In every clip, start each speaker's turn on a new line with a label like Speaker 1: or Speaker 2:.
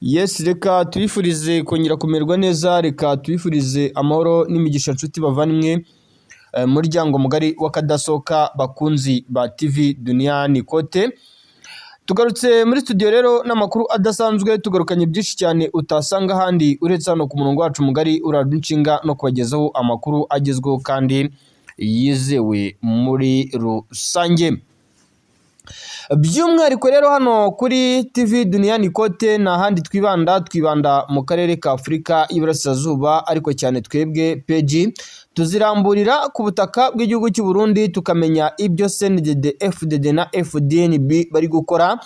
Speaker 1: Yes, reka tubifurize kongera kumererwa neza, reka tubifurize amahoro n'imigisha nshuti bavandimwe, muryango mugari w'akadasohoka bakunzi ba TV Duniani Kote. Tugarutse muri studio rero n'amakuru adasanzwe, tugarukanye byinshi cyane utasanga ahandi uretse hano ku murongo wacu mugari uradunshinga no kubagezaho amakuru agezweho kandi yizewe muri rusange. By'umwihariko rero hano kuri TV Duniani Kote nta handi twibanda mu karere ka Afurika y'Iburasirazuba, ariko cyane twebwe peji tuziramburira ku butaka bw'igihugu cy'u Burundi, tukamenya ibyo CNDD, FDD na FDNB bari gukora,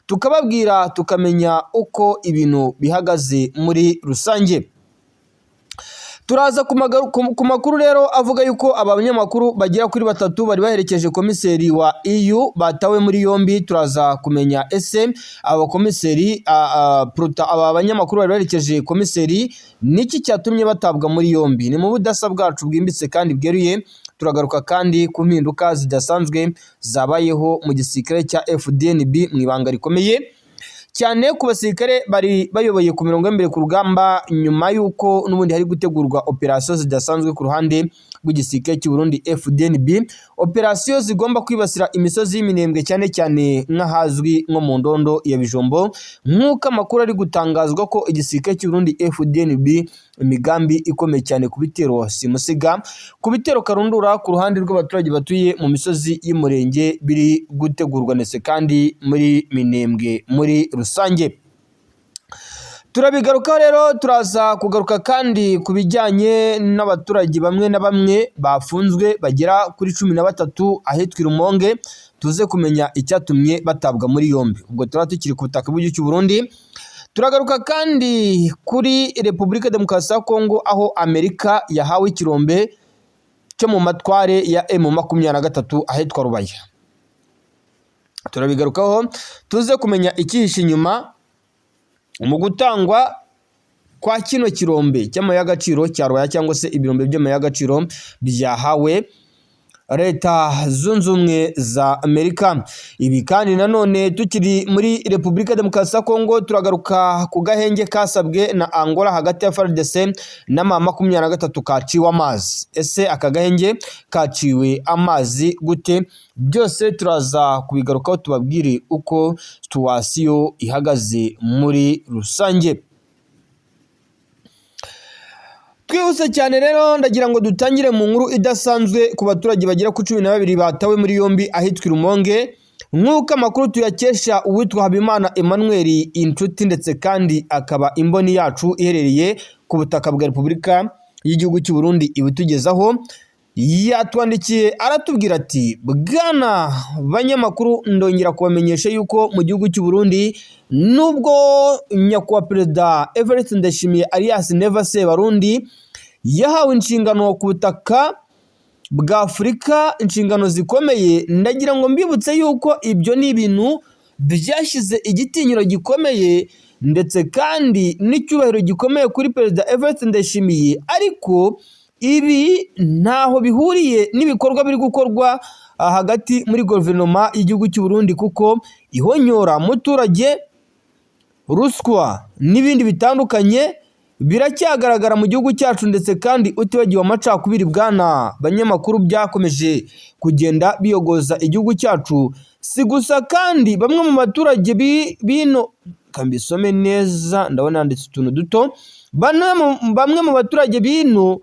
Speaker 1: tukababwira tukamenya uko ibintu bihagaze muri rusange. Turaza ku makuru rero avuga yuko abanyamakuru bagera kuri batatu bari baherekeje komiseri wa EU batawe muri yombi. Turaza kumenya ese aba komiseri aba banyamakuru bari baherekeje komiseri niki cyatumye batabwa muri yombi. Ni mu budasa bwacu bwimbitse kandi bweruye. Turagaruka kandi ku mpinduka zidasanzwe zabayeho mu gisirikare cya FDNB mu ibanga rikomeye cyane ku basirikare bari bayoboye ku mirongo y'imbere ku rugamba, nyuma y'uko n'ubundi hari gutegurwa operasiyo zidasanzwe ku ruhande rw'igisirikare cy'u Burundi FDNB, operasiyo zigomba kwibasira imisozi y'iminembwe cyane cyane nk'ahazwi nko mu ndondo ya Bijombo, nk'uko amakuru ari gutangazwa ko igisirikare cy'u Burundi FDNB imigambi ikomeye cyane ku bitero simusiga, ku bitero karundura ku ruhande rw'abaturage batuye mu misozi y'umurenge biri gutegurwa ndetse kandi muri Minembwe muri rusange. Turabigarukaho rero, turaza kugaruka kandi ku bijyanye n'abaturage bamwe na bamwe bafunzwe bagera kuri 13 ahitwa Rumonge, tuze kumenya icyatumye batabwa muri yombi. Ubwo turaba tukiri ku butaka bw'igihugu cy'u Burundi. Turagaruka kandi kuri Repubulika Demokarasi ya Kongo, aho Amerika yahawe ikirombe cyo mu matware ya M23 ahitwa Rubaya. Turabigarukaho tuze kumenya icyihishe inyuma mu gutangwa kwa kino kirombe cy'amabuye y'agaciro cya Rubaya, cyangwa se ibirombe by'amabuye y'agaciro byahawe Leta Zunze Ubumwe za Amerika. Ibi kandi nanone tukiri muri Repubulika Demokarasi ya Kongo, turagaruka ku gahenge kasabwe na Angola hagati ya FARDC na M23 kaciwe amazi. Ese aka gahenge kaciwe amazi gute? Byose turaza kubigarukaho tubabwire uko situasiyo ihagaze muri rusange. Twihuse cyane rero, ndagira ngo dutangire mu nkuru idasanzwe ku baturage bagera ku 12 batawe muri yombi ahitwa Rumonge, nk'uko amakuru tuyakesha uwitwa Habimana Emmanuel inshuti ndetse kandi akaba imboni yacu iherereye ku butaka bwa Repubulika y'igihugu cy'u Burundi ibitugezaho. Yatwandikiye aratubwira ati, bwana banyamakuru, ndongera kubamenyesha yuko mu gihugu cy'u Burundi nubwo nyakubahwa Perezida Evariste Ndayishimiye alias Never Sebarundi yahawe inshingano ku butaka bwa Afurika, inshingano zikomeye, ndagira ngo mbibutse yuko ibyo ni ibintu byashyize igitinyiro gikomeye ndetse kandi n'icyubahiro gikomeye kuri Perezida Evariste Ndayishimiye, ariko ibi ntaho bihuriye n'ibikorwa biri gukorwa hagati muri guverinoma y'igihugu cy'u Burundi, kuko ihonyora muturage, ruswa n'ibindi bitandukanye biracyagaragara mu gihugu cyacu, ndetse kandi utibagiwe amacakubiri bwana banyamakuru byakomeje kugenda biyogoza igihugu cyacu. Si gusa kandi bamwe mu baturage bino, kambisome neza ndabona handitse utuntu duto, bamwe mu baturage bino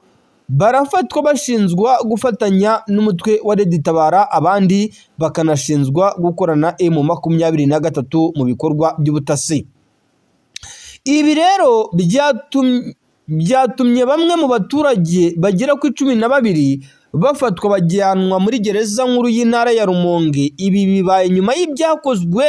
Speaker 1: barafatwa bashinzwa gufatanya n'umutwe wa Red Tabara, abandi bakanashinzwa gukorana M23 mu bikorwa by'ubutasi. Ibi rero byatumye bamwe mu baturage bagera ku 12 bafatwa bajyanwa muri gereza nkuru y'intara ya Rumonge. Ibi bibaye nyuma y'ibyakozwe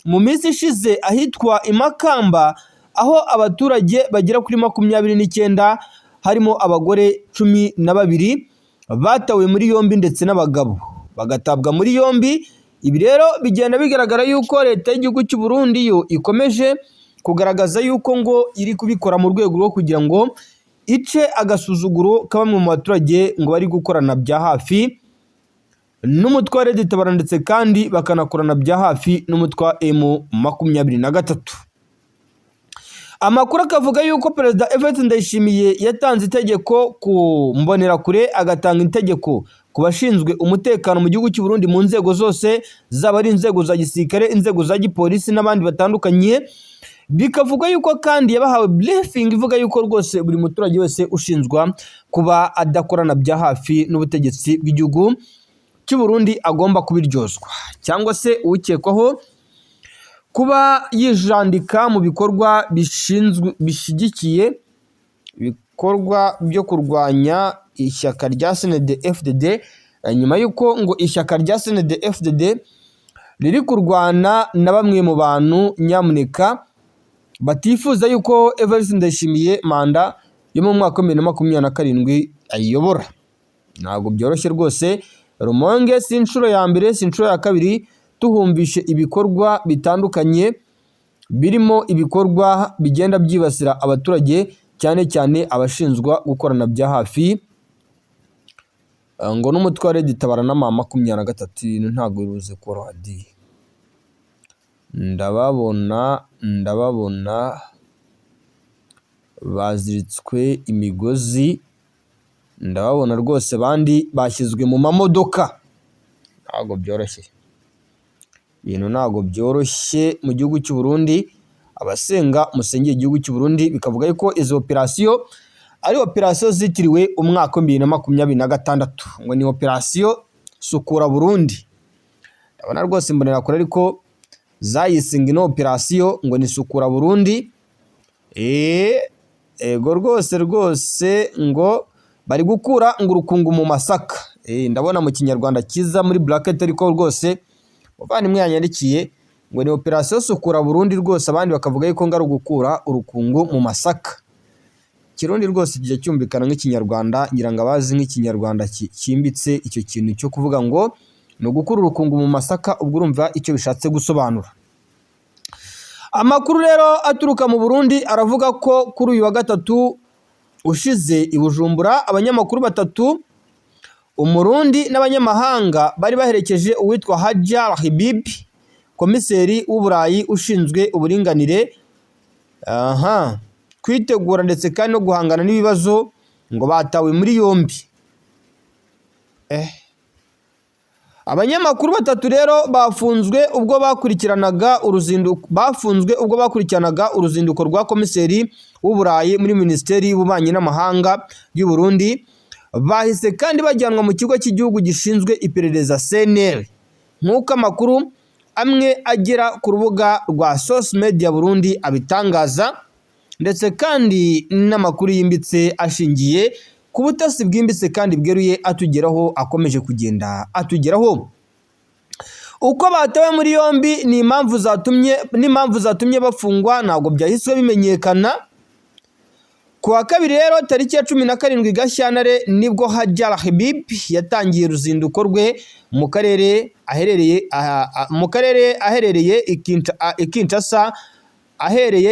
Speaker 1: mu minsi ishize ahitwa Imakamba, aho abaturage bagera kuri 29 harimo abagore 12 batawe muri yombi ndetse n'abagabo bagatabwa muri yombi. Ibi rero bigenda bigaragara yuko leta y'igihugu cy'u Burundi yo ikomeje kugaragaza yuko ngo iri kubikora mu rwego rwo kugira ngo ice agasuzuguro ka bamwe mu baturage ngo bari gukorana bya hafi n'umutwe wa Red Tabara ndetse kandi bakanakorana bya hafi n'umutwe wa M23. Amakuru akavuga yuko Perezida Evariste Ndayishimiye yatanze itegeko ku mbonerakure, agatanga itegeko ku bashinzwe umutekano mu gihugu cy'u Burundi mu nzego zose, zaba ari inzego za gisirikare, inzego za gipolisi n'abandi batandukanye. Bikavuga yuko kandi yabahawe briefing ivuga yuko rwose buri muturage wese ushinzwa kuba adakorana bya hafi n'ubutegetsi bw'igihugu cy'u Burundi agomba kubiryozwa, cyangwa se ukekwaho kuba yijandika mu bikorwa bishyigikiye ibikorwa byo kurwanya ishyaka rya CNDD-FDD, nyuma y'uko ngo ishyaka rya CNDD-FDD riri kurwana na bamwe mu bantu nyamuneka batifuza yuko Evariste Ndayishimiye manda yo mu mwaka wa 2027 ayiyobora. Ntabwo byoroshye rwose. Rumonge si inshuro ya mbere, si inshuro ya kabiri tuhumvishe ibikorwa bitandukanye birimo ibikorwa bigenda byibasira abaturage, cyane cyane abashinzwa gukorana bya hafi ngo n'umutware ditabara na mama 23 ntago biruze koroha di. Ndababona baziritswe imigozi, ndababona rwose bandi bashyizwe mu mamodoka. Ntago byoroshye, ibintu ntago byoroshye mu gihugu cy'u Burundi. Abasenga musengeye igihugu cy'u Burundi bikavuga yuko izo operasiyo ari operasiyo zitiriwe umwaka wa 2026 ngo ni operasiyo sukura Burundi. Ndabona rwose mbonera kure ariko zayisinga ino operasiyo ngo ni sukura Burundi. Ego rwose ngo bari gukura ngo urukungu mu masaka. Ndabona mu kinyarwanda kiza muri bracket ariko rwose muvandimwe yanyandikiye ngo ni operasiyo sukura Burundi rwose, abandi bakavuga yuko ngari gukura urukungu mu masaka. Kirundi rwose kijya cyumvikana nk'ikinyarwanda, ngira ngo abazi nk'ikinyarwanda kimbitse icyo kintu cyo kuvuga ngo no gukura urukungu mu masaka, ubwo urumva icyo bishatse gusobanura. Amakuru rero aturuka mu Burundi aravuga ko kuri uyu wa gatatu ushize i Bujumbura abanyamakuru batatu, Umurundi n'abanyamahanga, bari baherekeje uwitwa Hajar Habib, komiseri w'Uburayi ushinzwe uburinganire, kwitegura ndetse kandi no guhangana n'ibibazo, ngo batawe muri yombi. Abanyamakuru batatu rero bafunzwe ubwo bakurikiranaga uruzinduko rwa komiseri w'Uburayi muri Minisiteri y'Ububanyi n'Amahanga y'u Burundi. Bahise kandi bajyanwa mu kigo cy'igihugu gishinzwe iperereza CNL, nk'uko amakuru amwe agera ku rubuga rwa Source Media Burundi abitangaza, ndetse kandi n'amakuru yimbitse ashingiye ku butasi bwimbitse kandi bweruye atugeraho, akomeje kugenda atugeraho. Uko batawe muri yombi n'impamvu zatumye bafungwa ntabwo byahise bimenyekana. Ku wa kabiri rero tariki ya 17 Gashyantare nibwo Hajar Habib yatangiye uruzinduko rwe mu karere aherereye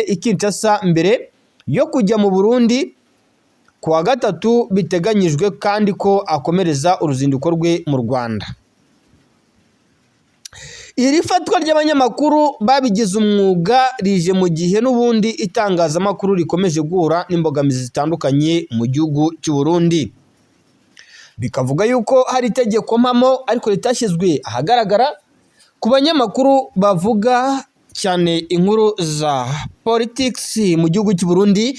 Speaker 1: i Kinshasa mbere yo kujya mu Burundi. Ku wa gatatu biteganyijwe kandi ko akomereza uruzinduko rwe mu Rwanda. Iri fatwa ry'abanyamakuru babigize umwuga rije mu gihe n'ubundi itangazamakuru rikomeje guhura n'imbogamizi zitandukanye mu gihugu cy'u Burundi. Bikavuga yuko hari itegeko mpamo ariko ritashyizwe ahagaragara ku banyamakuru bavuga cyane inkuru za politics mu gihugu cy'u Burundi,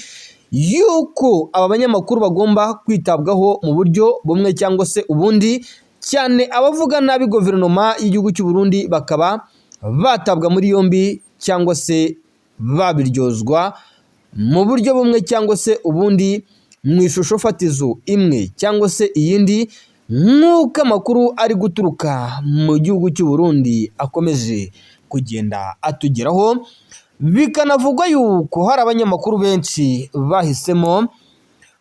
Speaker 1: yuko aba banyamakuru bagomba kwitabwaho mu buryo bumwe cyangwa se ubundi, cyane abavuga nabi guverinoma y'igihugu cy'u Burundi bakaba batabwa muri yombi cyangwa se babiryozwa mu buryo bumwe cyangwa se ubundi, mu ishusho fatizo imwe cyangwa se iyindi, nk'uko amakuru ari guturuka mu gihugu cy'u Burundi akomeje kugenda atugeraho. Bikanavugwa yuko hari abanyamakuru benshi bahisemo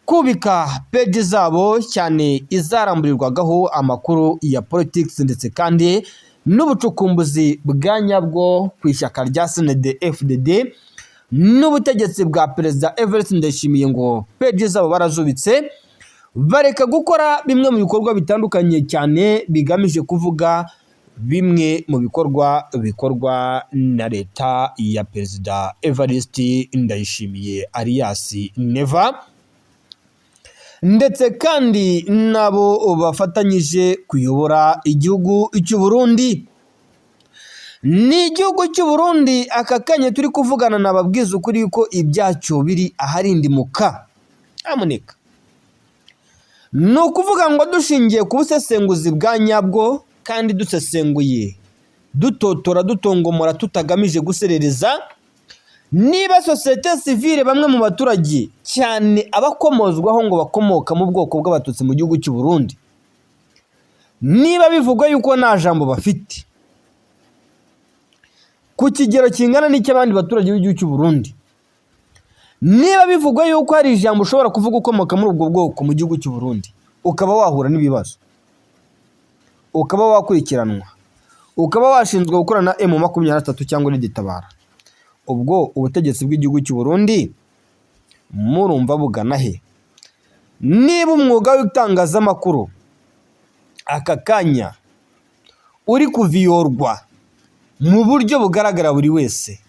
Speaker 1: kubika peji zabo cyane izaramburirwagaho amakuru ya politics ndetse kandi n'ubucukumbuzi bwa nyabwo ku ishyaka rya CNDD-FDD n'ubutegetsi bwa Perezida Evariste Ndayishimiye, ngo peji zabo barazubitse bareka gukora bimwe mu bikorwa bitandukanye cyane bigamije kuvuga bimwe mu bikorwa na leta ya Perezida Evariste Ndayishimiye alias Neva, ndetse kandi nabo bafatanyije kuyobora igihugu cy'u Burundi. Ni igihugu cy'u Burundi aka kanya turi kuvugana nababwiza ukuri yuko ibyacyo biri aharindimuka. Amuneka ni ukuvuga ngo dushingiye ku busesenguzi bwa nyabwo kandi dusesenguye dutotora dutongomora tutagamije guserereza, niba sosiyete sivile bamwe mu baturage cyane abakomozwaho ngo bakomoka mu bwoko bw'abatutsi mu gihugu cy'u Burundi, niba bivugwa yuko nta jambo bafite ku kigero kingana n'icy'abandi baturage b'igihugu cy'u Burundi, niba bivugwa yuko hari ijambo ushobora kuvuga ukomoka muri ubwo bwoko mu gihugu cy'u Burundi, ukaba wahura n'ibibazo, ukaba wakurikiranwa, ukaba washinzwe gukorana na M23 cyangwa n'igitabara, ubwo ubutegetsi bw'igihugu cy'u Burundi murumva bugana he? Niba umwuga w'itangazamakuru aka kanya uri kuviyorwa mu buryo bugaragara buri wese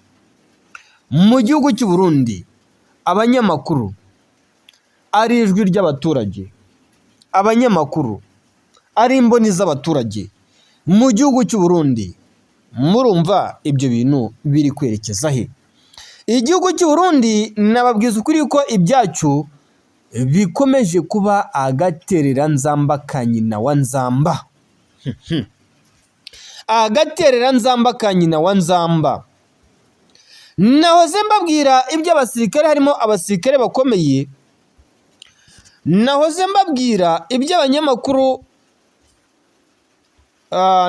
Speaker 1: mu gihugu cy'u Burundi, abanyamakuru ari ijwi ry'abaturage, abanyamakuru ari imboni z'abaturage mu gihugu cy'u Burundi, murumva ibyo bintu biri kwerekeza he? Igihugu cy'u Burundi nababwiza ukuri ko ibyacyo bikomeje kuba agaterera nzamba ka nyina wa nzamba. Agaterera nzamba ka nyina wa nzamba. Nahoze mbabwira iby'abasirikare, harimo abasirikare bakomeye, nahoze mbabwira iby'abanyamakuru,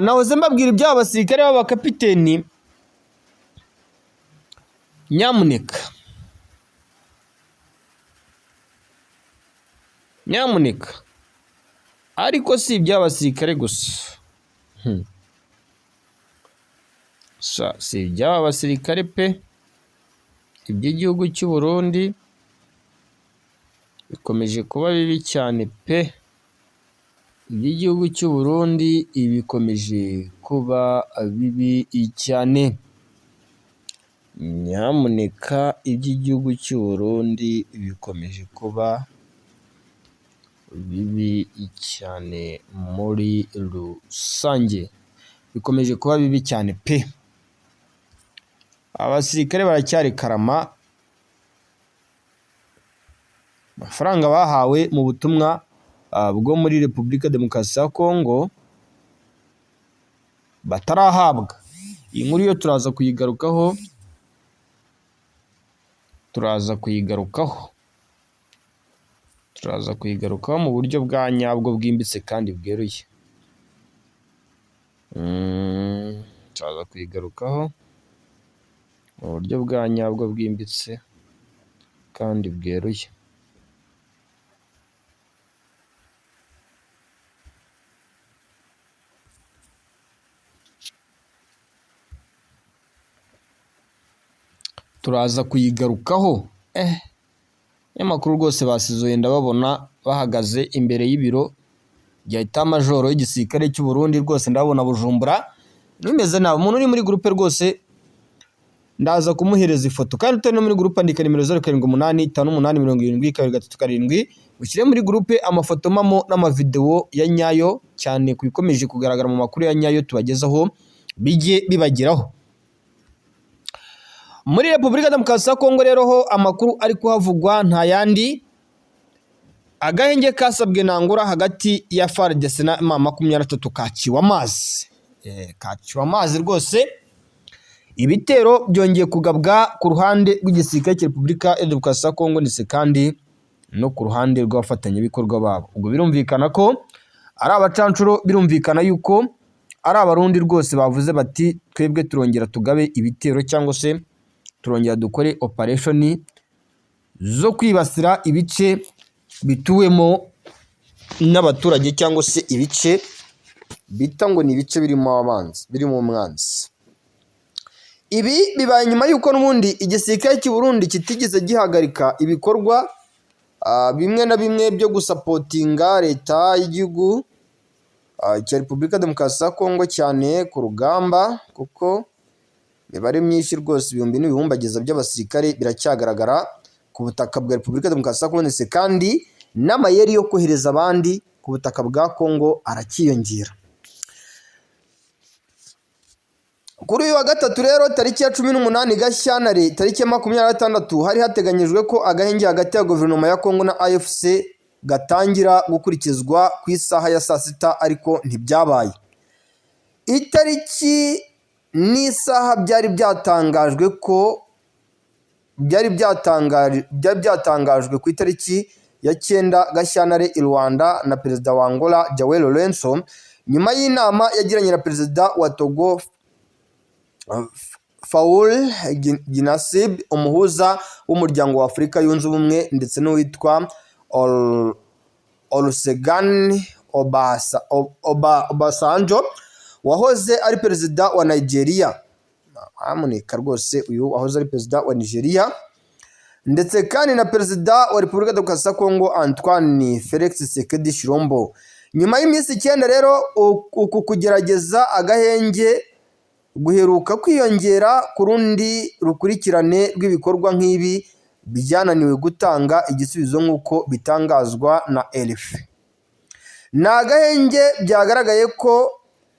Speaker 1: nahoze mbabwira iby'abasirikare b'abakapiteni. Nyamuneka ariko si iby'abasirikare gusa, si iby'aba basirikare pe, iby'igihugu cy'u Burundi bikomeje kuba bibi cyane pe, iby'igihugu cy'u Burundi bikomeje kuba bibi cyane. Nyamuneka iby'igihugu cy'u Burundi bikomeje kuba bibi cyane muri rusange, bikomeje kuba bibi cyane pe. Abasirikare baracyari karama, amafaranga bahawe mu butumwa bwo muri Repubulika Demokarasi ya Kongo batarahabwa. Iyi nkuru yo turaza kuyigarukaho mu buryo bwa nyabwo bwimbitse kandi bweruye. Turaza kuyigarukaho mu buryo bwa nyabwo bwimbitse kandi bweruye. Turaza kuyigarukaho. Nyamakuru rwose basizoye ndababona bahagaze imbere y'ibiro bya etamajoro y'igisirikare cy'u Burundi, rwose ndabona Bujumbura bimeze nabi. Umuntu uri muri groupe rwose ndaza kumuhereza ifoto, kandi utari no muri groupe andika nimero 0785877237 ushyire muri groupe amafoto mamo n'amavideo ya nyayo cyane kubikomeje kugaragara mu makuru ya nyayo tubagezaho bijye bibageraho. Muri Repubulika Demokarasi ya Kongo rero ho amakuru ari kuhavugwa nta yandi, agahenge kasabwe nangura hagati ya FARDC na M23 kaciwe amazi. Kaciwe amazi rwose. Ibitero byongeye kugabwa ku ruhande rw'igisirikare cya Repubulika Demokarasi ya Kongo ndetse kandi no ku ruhande rw'abafatanyabikorwa babo. Ubwo birumvikana ko ari abacancuro, birumvikana yuko ari abarundi rwose bavuze bati twebwe turongera tugabe ibitero cyangwa se turongera dukore operation zo kwibasira ibice bituwemo n'abaturage cyangwa se ibice bita ngo ni ibice birimo abanzi, birimo umwanzi. Ibi bibaye nyuma yuko n'ubundi igisirikare cy'u Burundi kitigeze gihagarika ibikorwa bimwe na bimwe byo gusapotinga leta y'igihugu cya Repubulika Demokarasi ya Kongo cyane ku rugamba, kuko imibare myinshi rwose ibihumbi n'ibihumbagiza by'abasirikare biracyagaragara ku butaka bwa Repubulika Demokarasi ya Kongo, ndetse kandi n'amayeri yo kohereza abandi ku butaka bwa Kongo arakiyongera. Kuri uyu wa gatatu rero tariki ya 18 Gashyantare tariki ya 26 hari hateganyijwe ko agahenge hagati ya guverinoma ya Kongo na AFC gatangira gukurikizwa ku isaha ya saa sita, ariko ntibyabaye. Itariki n'isaha byari byatangajwe ku itariki ya 9 Gashyantare i Rwanda na perezida wa Angola João Lourenço, nyuma y'inama yagiranye na perezida wa Togo Faure Gnassingbé, umuhuza w'umuryango wa Afurika yunze ubumwe, ndetse n'uwitwa Olusegun Obasanjo wahoze ari perezida wa Nigeria. Amuneka rwose uyu wahoze ari perezida wa Nigeria, ndetse kandi na perezida wa Repubulika Demokarasi ya Kongo Antoine Felix Tshisekedi Tshilombo. Nyuma y'iminsi 9 rero uku kugerageza agahenge guheruka kwiyongera ku rundi rukurikirane rw'ibikorwa nk'ibi byananiwe gutanga igisubizo nk'uko bitangazwa na RFI. Ni agahenge byagaragaye ko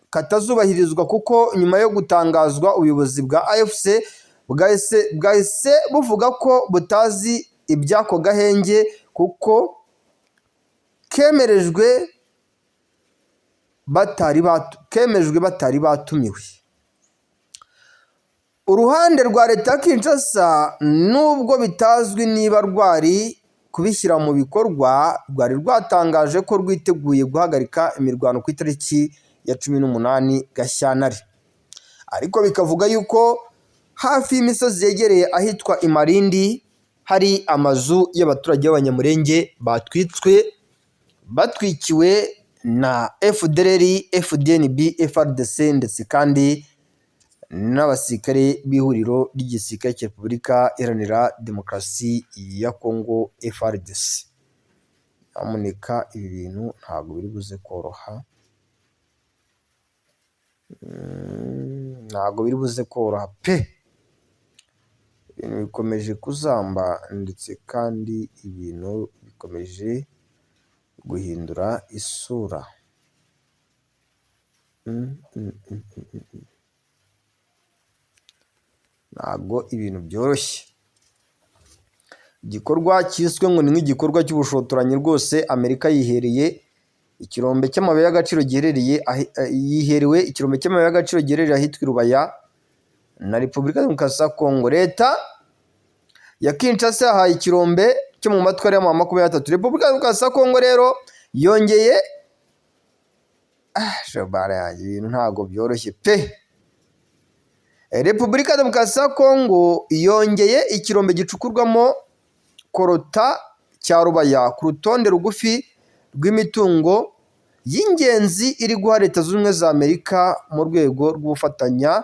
Speaker 1: katazubahirizwa, kuko nyuma yo gutangazwa ubuyobozi bwa AFC bwahise buvuga ko butazi iby'ako gahenge, kuko kemejwe batari batumiwe. Uruhande rwa leta ya Kinshasa, nubwo bitazwi niba rwari kubishyira mu bikorwa, rwari rwatangaje ko rwiteguye guhagarika imirwano ku itariki ya 18 Gashyantare, ariko bikavuga yuko hafi y'imisozi yegereye ahitwa Imarindi hari amazu y'abaturage b'Abanyamulenge batwikiwe na FDLR, FDNB, FARDC ndetse kandi n'abasirikare b'ihuriro ry'igisirikare cya Repubulika Iharanira Demokarasi ya Kongo FARDC. Amuneka ibi bintu ntabwo biri buze koroha, pe. Ibintu bikomeje kuzamba, ndetse kandi ibintu bikomeje guhindura isura. Ntabwo ibintu byoroshye. Igikorwa cyiswe ngo ni nk'igikorwa cy'ubushotoranyi rwose, Amerika yihereye ikirombe cy'amabuye y'agaciro giherereye ahitwa Rubaya na Repubulika Demokarasi ya Kongo. Leta ya Kinshasa yahaye ikirombe cyo mu matwara ya 23. Repubulika Demokarasi ya Kongo rero yongeye ibintu ntabwo byoroshye pe. Repubulika Demokarasi ya Kongo yongeye ikirombe gicukurwamo korota cya Rubaya ku rutonde rugufi rw'imitungo y'ingenzi iri guha Leta Zunze Ubumwe za Amerika mu rwego rw'ubufatanya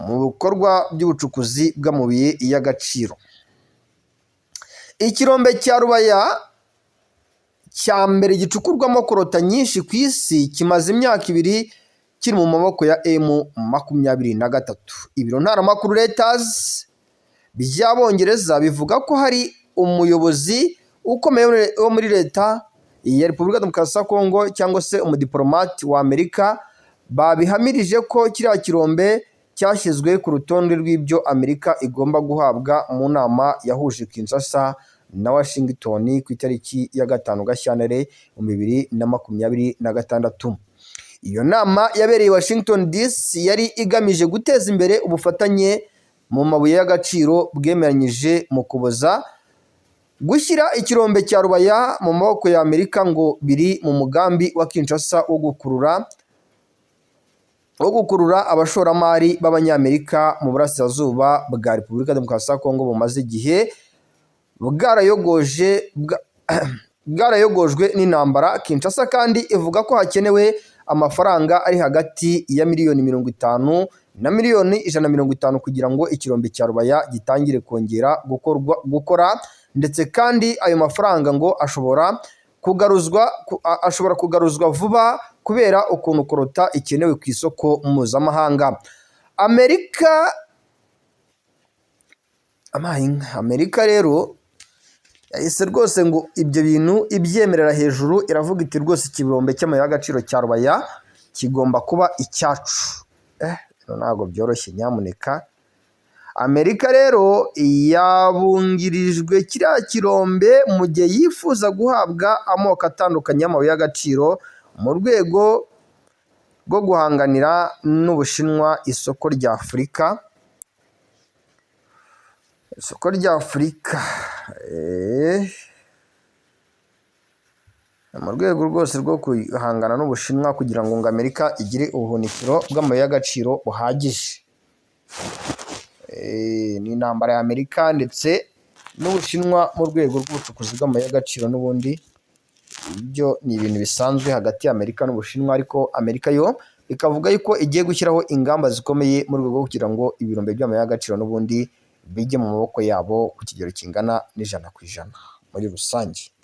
Speaker 1: mu bikorwa by'ubucukuzi bw'amabuye y'agaciro. Ikirombe cya Rubaya cya mbere gicukurwamo korota nyinshi ku isi kimaze imyaka 2 kiri mu maboko ya M23. Ibiro ntaramakuru Reuters by'Abongereza bivuga ko hari umuyobozi ukomeye wo muri leta ya Repubulika Demokarasi ya Kongo cyangwa se umudiplomate wa Amerika babihamirije ko kiriya kirombe cyashyizwe ku rutonde rw'ibyo Amerika igomba guhabwa mu nama yahuje Kinshasa na Washington ku itariki ya 5 Gashyantare 2026. Iyo nama yabereye Washington DC yari igamije guteza imbere ubufatanye mu mabuye y'agaciro bwemeranyije mu kuboza gushyira ikirombe cya Rubaya mu maboko ya Amerika, ngo biri mu mugambi wa Kinshasa wo gukurura abashoramari b'Abanyamerika mu burasirazuba bwa Repubulika Demokarasi ya Kongo bumaze igihe bwarayogojwe n'intambara. Kinshasa kandi ivuga ko hakenewe amafaranga ari hagati ya miliyoni 50 na miliyoni 150 kugira ngo ikirombe cya Rubaya gitangire kongera gukora, ndetse kandi ayo mafaranga ngo ashobora ashobora kugaruzwa vuba kubera ukuntu korota ikenewe ku isoko mpuzamahanga. Amerika rero yahise rwose ngo ibyo bintu ibyemerera hejuru, iravuga iti rwose ikirombe cy'amabuye y'agaciro cya Rubaya kigomba kuba icyacu. Ntabwo byoroshye nyamuneka. Amerika rero yabungirijwe kiriya kirombe mu gihe yifuza guhabwa amoko atandukanye y'amabuye y'agaciro mu rwego rwo guhanganira n'Ubushinwa isoko rya Afurika. Mu rwego rwose rwo guhangana n'Ubushinwa kugira ngo Amerika igire ubuhunikiro bw'amabuye y'agaciro buhagije. Ni intambara ya Amerika ndetse n'Ubushinwa mu rwego rw'ubucukuzi bw'amabuye y'agaciro. N'ubundi ibyo ni ibintu bisanzwe hagati ya Amerika n'Ubushinwa, ariko Amerika yo ikavuga yuko igiye gushyiraho ingamba zikomeye mu rwego rwo kugira ngo ibirombe by'amabuye y'agaciro n'ubundi bijye mu maboko yabo ku kigero kingana n'100% muri rusange.